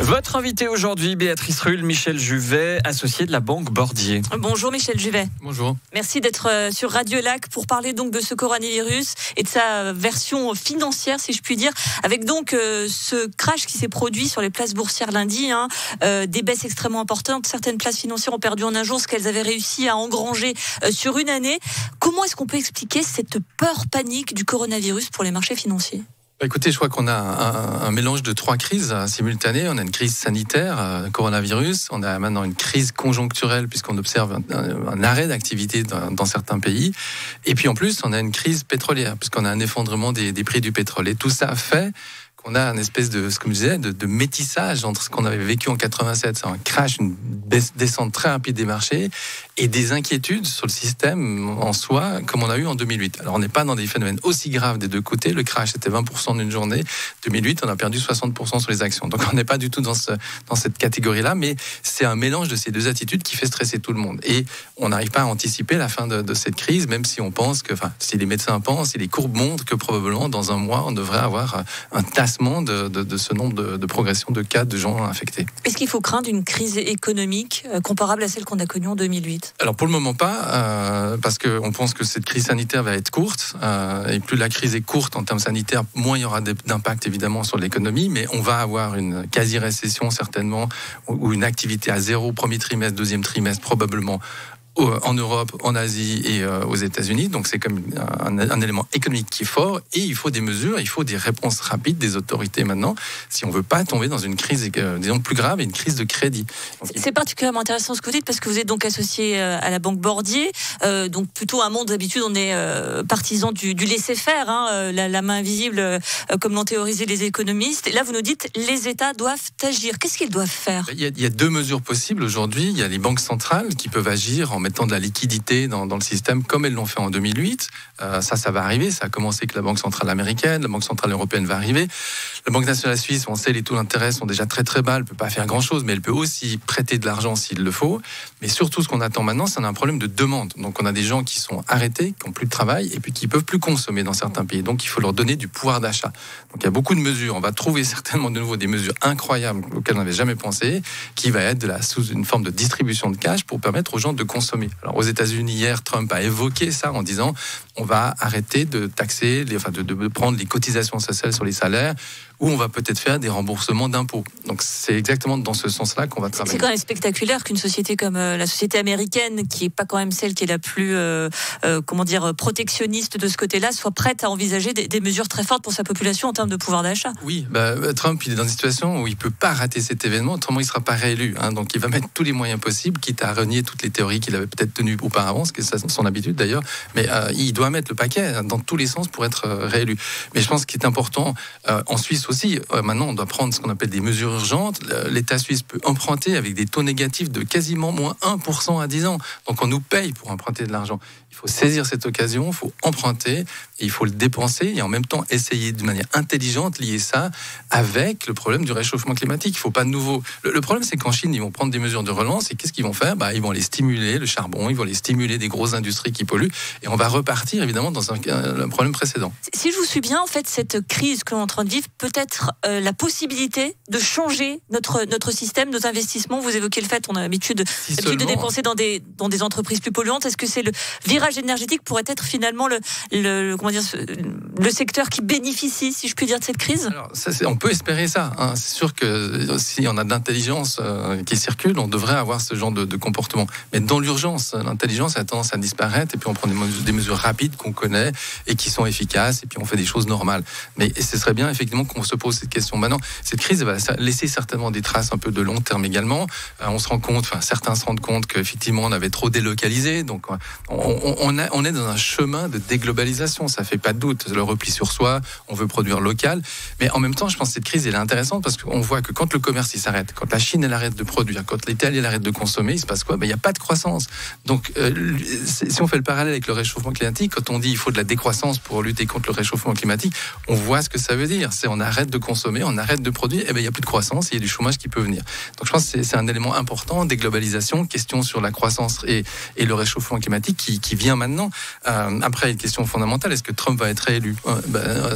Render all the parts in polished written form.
Votre invité aujourd'hui, Béatrice Rulle, Michel Juvet, associé de la Banque Bordier. Bonjour Michel Juvet. Bonjour. Merci d'être sur Radio Lac pour parler donc de ce coronavirus et de sa version financière, si je puis dire, avec donc ce crash qui s'est produit sur les places boursières lundi, des baisses extrêmement importantes. Certaines places financières ont perdu en un jour ce qu'elles avaient réussi à engranger sur une année. Comment est-ce qu'on peut expliquer cette peur panique du coronavirus pour les marchés financiers ? Écoutez, je crois qu'on a un mélange de 3 crises simultanées. On a une crise sanitaire, coronavirus. On a maintenant une crise conjoncturelle puisqu'on observe un arrêt d'activité dans certains pays. Et puis en plus, on a une crise pétrolière puisqu'on a un effondrement des prix du pétrole. Et tout ça fait qu'on a une espèce de, ce que je disais, de métissage entre ce qu'on avait vécu en 87, c'est un crash, une descente très rapide des marchés, et des inquiétudes sur le système en soi, comme on a eu en 2008. Alors on n'est pas dans des phénomènes aussi graves des deux côtés. Le crash était 20% d'une journée. 2008, on a perdu 60% sur les actions. Donc on n'est pas du tout dans cette catégorie-là, mais c'est un mélange de ces deux attitudes qui fait stresser tout le monde. Et on n'arrive pas à anticiper la fin de cette crise, même si on pense que, si les médecins pensent, si les courbes montrent que probablement dans un mois, on devrait avoir un tassement de ce nombre de progression de cas de gens infectés. Est-ce qu'il faut craindre une crise économique comparable à celle qu'on a connue en 2008 ? Alors pour le moment pas, parce qu'on pense que cette crise sanitaire va être courte, et plus la crise est courte en termes sanitaires, moins il y aura d'impact évidemment sur l'économie, mais on va avoir une quasi-récession certainement, ou une activité à zéro, premier trimestre, deuxième trimestre probablement, en Europe, en Asie et aux États-Unis. Donc c'est comme un élément économique qui est fort, et il faut des mesures, il faut des réponses rapides des autorités maintenant, si on ne veut pas tomber dans une crise, disons, plus grave, et une crise de crédit. Donc, c'est particulièrement intéressant ce que vous dites, parce que vous êtes donc associé à la Banque Bordier, donc plutôt un monde d'habitude, on est partisan du laisser-faire, la main invisible, comme l'ont théorisé les économistes. Et là, vous nous dites, les États doivent agir. Qu'est-ce qu'ils doivent faire ? Il y a deux mesures possibles aujourd'hui. Il y a les banques centrales qui peuvent agir en mettant de la liquidité dans le système, comme elles l'ont fait en 2008. Ça va arriver. Ça a commencé avec la Banque centrale américaine, la Banque centrale européenne va arriver. La Banque nationale suisse, on sait, les taux d'intérêt sont déjà très très bas. Elle ne peut pas faire grand-chose, mais elle peut aussi prêter de l'argent s'il le faut. Mais surtout, ce qu'on attend maintenant, c'est un problème de demande. Donc on a des gens qui sont arrêtés, qui n'ont plus de travail, et puis qui ne peuvent plus consommer dans certains pays. Donc il faut leur donner du pouvoir d'achat. Donc il y a beaucoup de mesures. On va trouver certainement de nouveau des mesures incroyables auxquelles on n'avait jamais pensé, qui va être sous une forme de distribution de cash pour permettre aux gens de consommer. Alors aux États-Unis, hier, Trump a évoqué ça en disant on va arrêter de taxer, de prendre les cotisations sociales sur les salaires, ou on va peut-être faire des remboursements d'impôts. Donc c'est exactement dans ce sens-là qu'on va travailler. C'est quand même spectaculaire qu'une société comme la société américaine, qui n'est pas quand même celle qui est la plus protectionniste de ce côté-là, soit prête à envisager des mesures très fortes pour sa population en termes de pouvoir d'achat. Oui, Trump, il est dans une situation où il ne peut pas rater cet événement, autrement il ne sera pas réélu. Donc il va mettre tous les moyens possibles, quitte à renier toutes les théories qu'il avait peut-être tenues auparavant, ce qui est son habitude d'ailleurs, mais il doit mettre le paquet dans tous les sens pour être réélu. Mais je pense qu'il est important, en Suisse aussi, maintenant on doit prendre ce qu'on appelle des mesures urgentes. L'État suisse peut emprunter avec des taux négatifs de quasiment moins 1% à 10 ans. Donc on nous paye pour emprunter de l'argent. Il faut saisir cette occasion, il faut emprunter, et il faut le dépenser, et en même temps essayer de manière intelligente lier ça avec le problème du réchauffement climatique. Il ne faut pas de nouveau. Le problème, c'est qu'en Chine, ils vont prendre des mesures de relance, et qu'est-ce qu'ils vont faire ? Ils vont aller stimuler le charbon, ils vont aller stimuler des grosses industries qui polluent, et on va repartir évidemment dans un problème précédent. Si je vous suis bien, en fait, cette crise que l'on est en train de vivre peut être la possibilité de changer notre système, nos investissements. Vous évoquez le fait qu'on a l'habitude de dépenser dans des entreprises plus polluantes. Est-ce que c'est le virage énergétique pourrait être finalement le secteur qui bénéficie, si je puis dire, de cette crise ? Alors, on peut espérer ça. C'est sûr que si on a de l'intelligence qui circule, on devrait avoir ce genre de comportement. Mais dans l'urgence, l'intelligence a tendance à disparaître, et puis on prend des mesures rapides qu'on connaît et qui sont efficaces, et puis on fait des choses normales. Mais ce serait bien effectivement qu'on se pose cette question. Maintenant, cette crise va laisser certainement des traces un peu de long terme également. On se rend compte, certains se rendent compte qu'effectivement on avait trop délocalisé. Donc on est dans un chemin de déglobalisation, ça fait pas de doute. Le repli sur soi, on veut produire local. Mais en même temps, je pense que cette crise elle est intéressante parce qu'on voit que quand le commerce il s'arrête, quand la Chine elle arrête de produire, quand l'Italie elle arrête de consommer, il se passe quoi ? Il n'y a pas de croissance. Donc, si on fait le parallèle avec le réchauffement climatique, quand on dit il faut de la décroissance pour lutter contre le réchauffement climatique, on voit ce que ça veut dire. C'est on arrête de consommer, on arrête de produire, et ben il y a plus de croissance, il y a du chômage qui peut venir. Donc, je pense que c'est un élément important, déglobalisation, question sur la croissance et le réchauffement climatique qui vient maintenant. Après, une question fondamentale, est-ce que Trump va être réélu?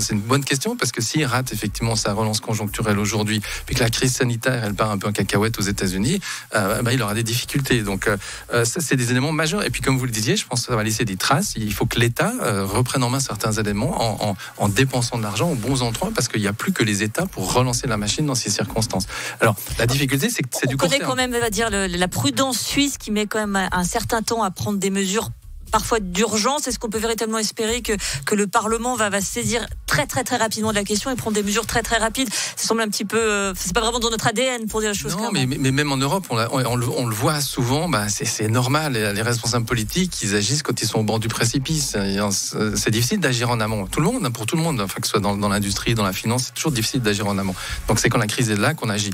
C'est une bonne question, parce que s'il rate effectivement sa relance conjoncturelle aujourd'hui, puis que la crise sanitaire, elle part un peu en cacahuète aux États-Unis, il aura des difficultés. Donc, ça, c'est des éléments majeurs. Et puis, comme vous le disiez, je pense que ça va laisser des traces. Il faut que l'État reprenne en main certains éléments en dépensant de l'argent aux bons endroits, parce qu'il n'y a plus que les États pour relancer la machine dans ces circonstances. Alors, la difficulté, c'est que c'est du court terme. On connaît quand même, on va dire, la prudence suisse qui met quand même un certain temps à prendre des mesures parfois d'urgence. Est-ce qu'on peut véritablement espérer que le Parlement va se saisir très très très rapidement de la question et prendre des mesures très très rapides? Ça semble un petit peu, c'est pas vraiment dans notre ADN pour dire les choses. Non, mais même en Europe, on le voit souvent. C'est normal. Les responsables politiques, ils agissent quand ils sont au bord du précipice. C'est difficile d'agir en amont. Pour tout le monde, enfin que ce soit dans l'industrie, dans la finance, c'est toujours difficile d'agir en amont. Donc c'est quand la crise est là qu'on agit.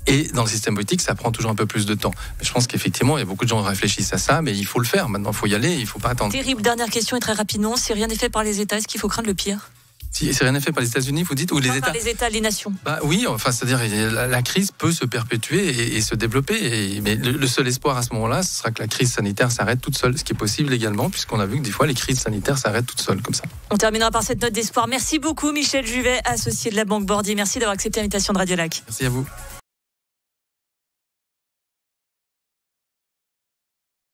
Et dans le système politique, ça prend toujours un peu plus de temps. Je pense qu'effectivement, il y a beaucoup de gens qui réfléchissent à ça, mais il faut le faire. Maintenant, il faut y aller, il ne faut pas attendre. Terrible dernière question et très rapidement. Si rien n'est fait par les États, est-ce qu'il faut craindre le pire? Si rien n'est fait par les États-Unis, vous dites, ou les États? Par les États, les nations. Oui, enfin, c'est-à-dire la crise peut se perpétuer et se développer. Mais le seul espoir à ce moment-là, ce sera que la crise sanitaire s'arrête toute seule, ce qui est possible également, puisqu'on a vu que des fois, les crises sanitaires s'arrêtent toutes seules, comme ça. On terminera par cette note d'espoir. Merci beaucoup, Michel Juvet, associé de la Banque Bordier. Merci d'avoir accepté l'invitation de Radio Lac. Merci à vous.